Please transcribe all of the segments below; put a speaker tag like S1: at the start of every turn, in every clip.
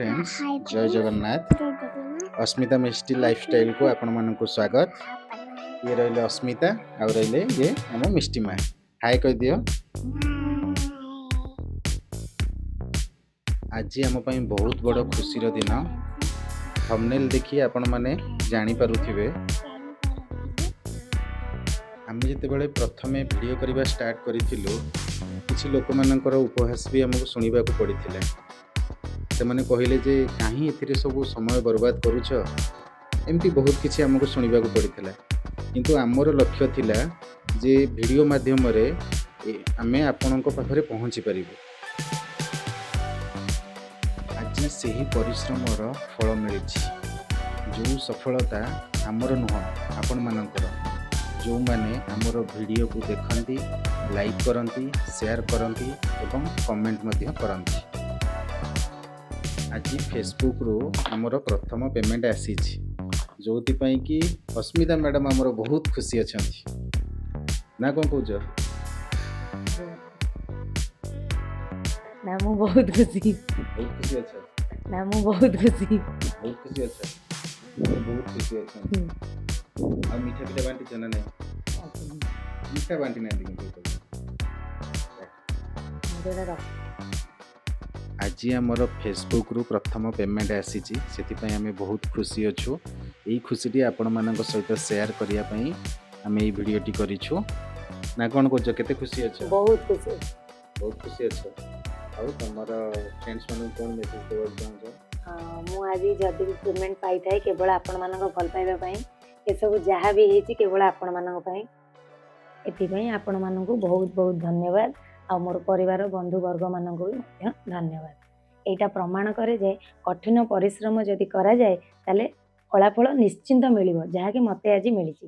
S1: Friends जय जगन्नाथ अस्मिता मिष्टी lifestyle को आपण मानक स्वागत। ये रहिले अस्मिता आ रहिले ये आम मिष्टी माँ। हाय कह दियो। आज आम पई बहुत बड़ खुशीर दिन। थंबनेल देखि आपण माने जानि पारुथिबे आमे जेतेबेले प्रथमे वीडियो करबा स्टार्ट करिथिलु किछि लोक मानकर उपहास भी हमको सुनिबा को पड़िथिला। से माने कहिले जे काहे एथिरे सब समय बर्बाद करूछ, एमती बहुत किछि हमको सुनिबा को पड़िथिला। किंतु आमर लक्ष्य थिला जे वीडियो माध्यम रे आमे आपनक पाखरे पहुंची परिबो। आज सेही परिश्रमर फल मिलिछि। जो सफलता आमर नुह आपण मानकर, जो माने आमर वीडियो को देखंती, लाइक करंती, शेयर करंती एवं कमेंट मध्य करंती। आज फेसबुक रो आमर प्रथम पेमेंट आसी जोथि पई कि अस्मिता मैडम आमर बहुत खुशी अछंती ना। कोन कहूछ
S2: ना मु बहुत खुशी
S1: अच्छा
S2: ना मु बहुत खुशी
S1: अच्छा बहुत खुशी अछंती। आ मीठा पीठा बांटी चना नहीं मीठा बांटी नहीं दिखो आज आमर फेसबुक रु प्रथम पेमेंट आसी से आम बहुत खुशी अच्छु। यही खुशी आपण मान सहित शेयर करने आम ये भिडटी करूँ ना। कौन कौच केते खुशी अच्छे?
S2: बहुत खुशी
S1: अच्छे। आउ तुम फ्रेंड्स मान कौन मेसेज देवा चाहूँ?
S2: मु आज जदि भी पेमेंट पाई थाए केवल आपण मान भल पाइबा पई, ए सब जहाँ भी हेची केवल आपण मान पई। एथि आपण मान बहुत बहुत धन्यवाद। आ मोर परिवार बंधु वर्ग मान भी धन्यवाद। एटा प्रमाण करे जे कठिन परिश्रम जदि करा जाए ताले फलाफल निश्चिंत मिलिबो, जहा कि मते आज मिलिछि।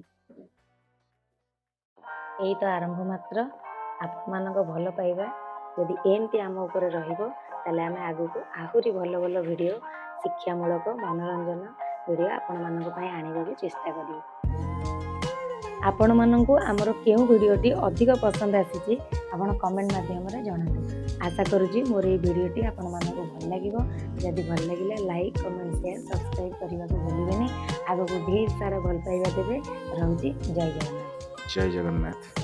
S2: एई तो आरंभ मात्र। आपण मानक भल पाइबा जदि एमती आम ऊपर रहिबो ताले आमे आगु को आहुरी भल भल वीडियो शिक्षामूलक मनोरंजन वीडियो आपण मानक पई आनिबा के चेष्टा करियो। आपण मानकु आमर केउ वीडियोटी अधिक पसंद आसीछि आपण कमेंट माध्यम रे जणातु। आशा करूची मोर ये वीडियोटी आपण मानकु भल लागिबो। जदि भल लागिले लाइक कमेंट शेयर सब्सक्राइब करबा को भूलिबेनी। आगो को ढेर सारा भल पाइबा देबे। रहउची जय जगन्नाथ।
S1: जय जगन्नाथ।